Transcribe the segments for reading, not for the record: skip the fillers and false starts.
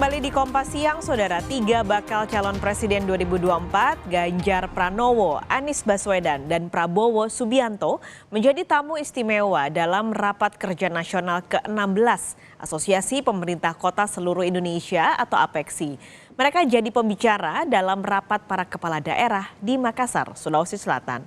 kembali di Kompas Siang, Saudara. 3 bakal calon presiden 2024, Ganjar Pranowo, Anies Baswedan, dan Prabowo Subianto menjadi tamu istimewa dalam Rapat Kerja Nasional ke-16 Asosiasi Pemerintah Kota Seluruh Indonesia atau APEKSI. Mereka jadi pembicara dalam rapat para kepala daerah di Makassar, Sulawesi Selatan.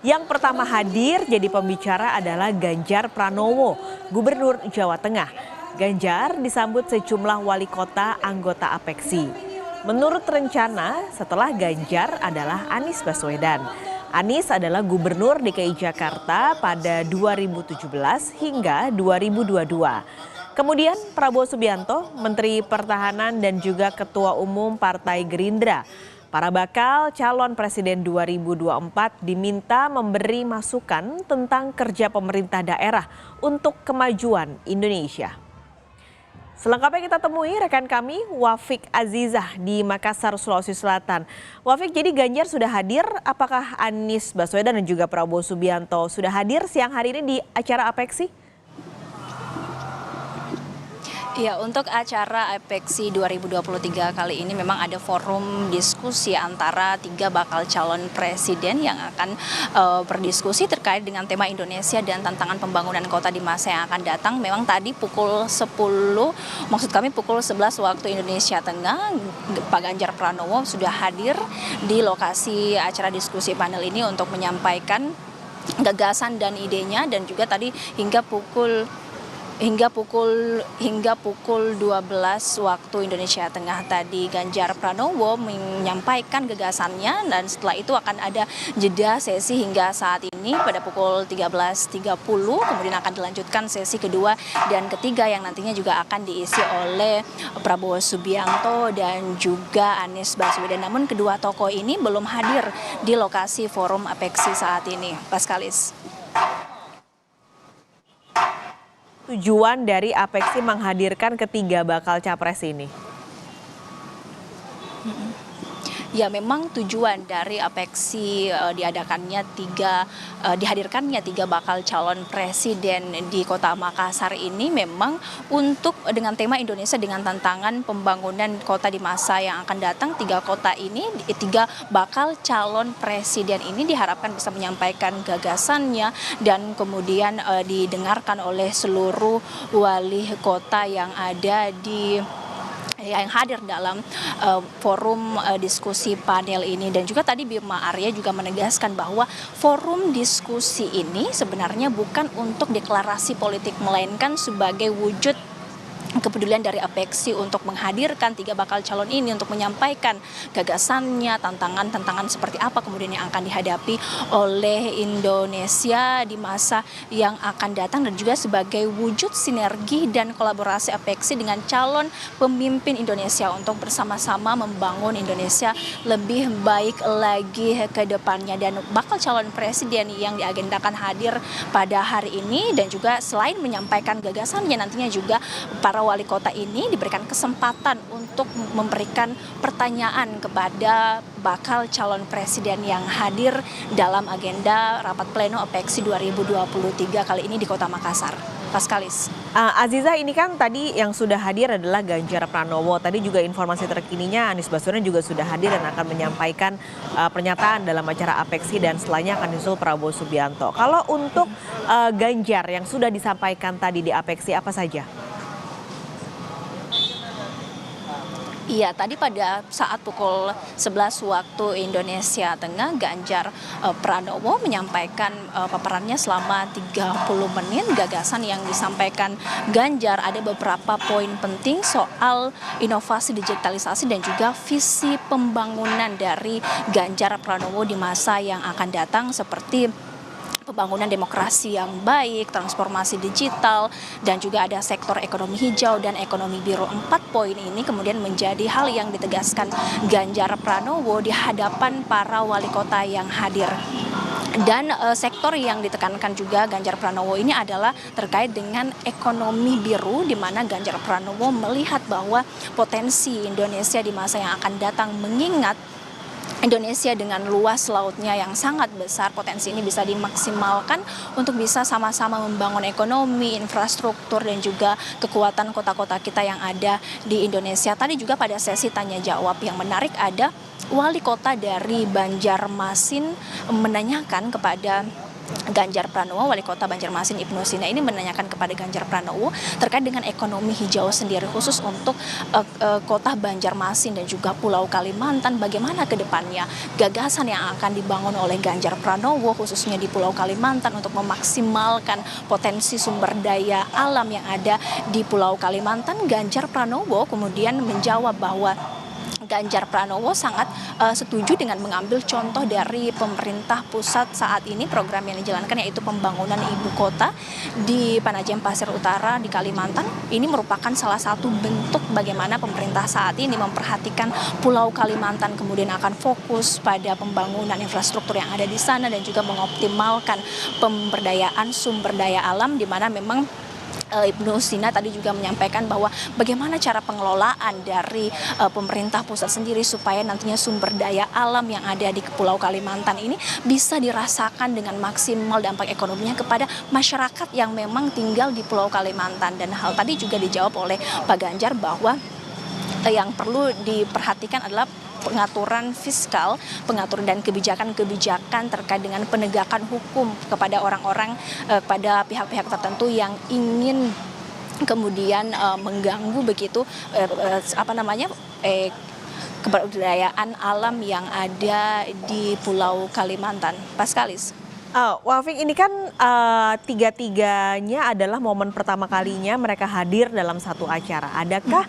Yang pertama hadir jadi pembicara adalah Ganjar Pranowo, Gubernur Jawa Tengah. Ganjar disambut sejumlah wali kota anggota APEKSI. Menurut rencana, setelah Ganjar adalah Anies Baswedan. Anies adalah Gubernur DKI Jakarta pada 2017 hingga 2022. Kemudian Prabowo Subianto, Menteri Pertahanan dan juga Ketua Umum Partai Gerindra. Para bakal calon presiden 2024 diminta memberi masukan tentang kerja pemerintah daerah untuk kemajuan Indonesia. Selengkapnya kita temui rekan kami Wafik Azizah di Makassar, Sulawesi Selatan. Wafik, jadi Ganjar sudah hadir, apakah Anies Baswedan dan juga Prabowo Subianto sudah hadir siang hari ini di acara APEKSI? Ya, untuk acara APEKSI 2023 kali ini memang ada forum diskusi antara 3 bakal calon presiden yang akan berdiskusi terkait dengan tema Indonesia dan tantangan pembangunan kota di masa yang akan datang. Memang tadi pukul 10, pukul 11 waktu Indonesia Tengah, Pak Ganjar Pranowo sudah hadir di lokasi acara diskusi panel ini untuk menyampaikan gagasan dan idenya, dan juga tadi hingga pukul 12 waktu Indonesia Tengah tadi Ganjar Pranowo menyampaikan gagasannya, dan setelah itu akan ada jeda sesi hingga saat ini pada pukul 13.30, kemudian akan dilanjutkan sesi kedua dan ketiga yang nantinya juga akan diisi oleh Prabowo Subianto dan juga Anies Baswedan. Namun kedua tokoh ini belum hadir di lokasi forum APEKSI saat ini. Paskalis. Tujuan dari APEKSI menghadirkan ketiga bakal capres ini? Ya, memang tujuan dari APEKSI dihadirkannya 3 bakal calon presiden di Kota Makassar ini memang untuk dengan tema Indonesia dengan tantangan pembangunan kota di masa yang akan datang. 3 bakal calon presiden ini diharapkan bisa menyampaikan gagasannya dan kemudian didengarkan oleh seluruh wali kota yang ada yang hadir dalam forum diskusi panel ini. Dan juga tadi Bima Arya juga menegaskan bahwa forum diskusi ini sebenarnya bukan untuk deklarasi politik, melainkan sebagai wujud kepedulian dari APEKSI untuk menghadirkan 3 bakal calon ini untuk menyampaikan gagasannya, tantangan seperti apa kemudian yang akan dihadapi oleh Indonesia di masa yang akan datang, dan juga sebagai wujud sinergi dan kolaborasi APEKSI dengan calon pemimpin Indonesia untuk bersama-sama membangun Indonesia lebih baik lagi ke depannya. Dan bakal calon presiden yang diagendakan hadir pada hari ini, dan juga selain menyampaikan gagasannya, nantinya juga para wali kota ini diberikan kesempatan untuk memberikan pertanyaan kepada bakal calon presiden yang hadir dalam agenda rapat pleno APEKSI 2023 kali ini di Kota Makassar. Paskalis. Aziza, ini kan tadi yang sudah hadir adalah Ganjar Pranowo. Tadi juga informasi terkininya Anies Baswedan juga sudah hadir dan akan menyampaikan pernyataan dalam acara APEKSI, dan setelahnya akan disusul Prabowo Subianto. Kalau untuk Ganjar yang sudah disampaikan tadi di APEKSI apa saja? Iya, tadi pada saat pukul 11 waktu Indonesia Tengah, Ganjar Pranowo menyampaikan paparannya selama 30 menit. Gagasan yang disampaikan Ganjar ada beberapa poin penting soal inovasi digitalisasi dan juga visi pembangunan dari Ganjar Pranowo di masa yang akan datang, seperti pembangunan demokrasi yang baik, transformasi digital, dan juga ada sektor ekonomi hijau dan ekonomi biru. 4 poin ini kemudian menjadi hal yang ditegaskan Ganjar Pranowo di hadapan para wali kota yang hadir. Dan sektor yang ditekankan juga Ganjar Pranowo ini adalah terkait dengan ekonomi biru, di mana Ganjar Pranowo melihat bahwa potensi Indonesia di masa yang akan datang, mengingat Indonesia dengan luas lautnya yang sangat besar, potensi ini bisa dimaksimalkan untuk bisa sama-sama membangun ekonomi, infrastruktur, dan juga kekuatan kota-kota kita yang ada di Indonesia. Tadi juga pada sesi tanya jawab yang menarik ada wali kota dari Banjarmasin menanyakan kepada Ganjar Pranowo, wali kota Banjarmasin Ibnu Sina ini menanyakan kepada Ganjar Pranowo terkait dengan ekonomi hijau sendiri khusus untuk kota Banjarmasin dan juga Pulau Kalimantan, bagaimana ke depannya gagasan yang akan dibangun oleh Ganjar Pranowo khususnya di Pulau Kalimantan untuk memaksimalkan potensi sumber daya alam yang ada di Pulau Kalimantan. Ganjar Pranowo kemudian menjawab bahwa Ganjar Pranowo sangat setuju dengan mengambil contoh dari pemerintah pusat saat ini, program yang dijalankan yaitu pembangunan ibu kota di Penajam Pasir Utara di Kalimantan. Ini merupakan salah satu bentuk bagaimana pemerintah saat ini memperhatikan Pulau Kalimantan, kemudian akan fokus pada pembangunan infrastruktur yang ada di sana dan juga mengoptimalkan pemberdayaan sumber daya alam, di mana memang Ibnu Sina tadi juga menyampaikan bahwa bagaimana cara pengelolaan dari pemerintah pusat sendiri supaya nantinya sumber daya alam yang ada di Pulau Kalimantan ini bisa dirasakan dengan maksimal dampak ekonominya kepada masyarakat yang memang tinggal di Pulau Kalimantan. Dan hal tadi juga dijawab oleh Pak Ganjar bahwa yang perlu diperhatikan adalah pengaturan fiskal, pengaturan dan kebijakan-kebijakan terkait dengan penegakan hukum kepada orang-orang, pada pihak-pihak tertentu yang ingin kemudian mengganggu begitu kebudayaan alam yang ada di Pulau Kalimantan. Paskalis. Wafik, ini kan tiga-tiganya adalah momen pertama kalinya mereka hadir dalam satu acara. Adakah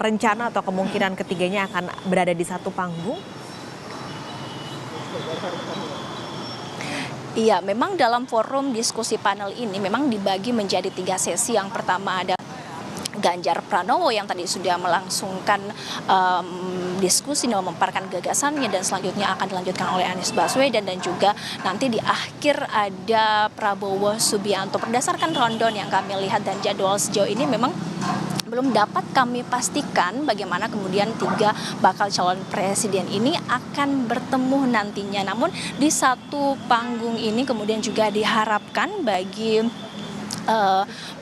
rencana atau kemungkinan ketiganya akan berada di satu panggung? Iya, memang dalam forum diskusi panel ini memang dibagi menjadi 3 sesi. Yang pertama ada Ganjar Pranowo yang tadi sudah melangsungkan diskusi dan memaparkan gagasannya, dan selanjutnya akan dilanjutkan oleh Anies Baswedan, dan juga nanti di akhir ada Prabowo Subianto. Berdasarkan rundown yang kami lihat dan jadwal sejauh ini memang belum dapat kami pastikan bagaimana kemudian 3 bakal calon presiden ini akan bertemu nantinya. Namun di satu panggung ini kemudian juga diharapkan bagi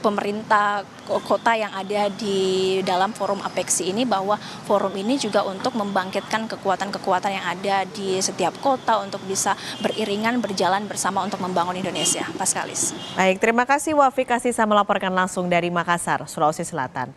pemerintah kota yang ada di dalam forum APEXI ini, bahwa forum ini juga untuk membangkitkan kekuatan-kekuatan yang ada di setiap kota untuk bisa beriringan berjalan bersama untuk membangun Indonesia. Paskalis. Baik, terima kasih Wafik Asisa melaporkan langsung dari Makassar, Sulawesi Selatan.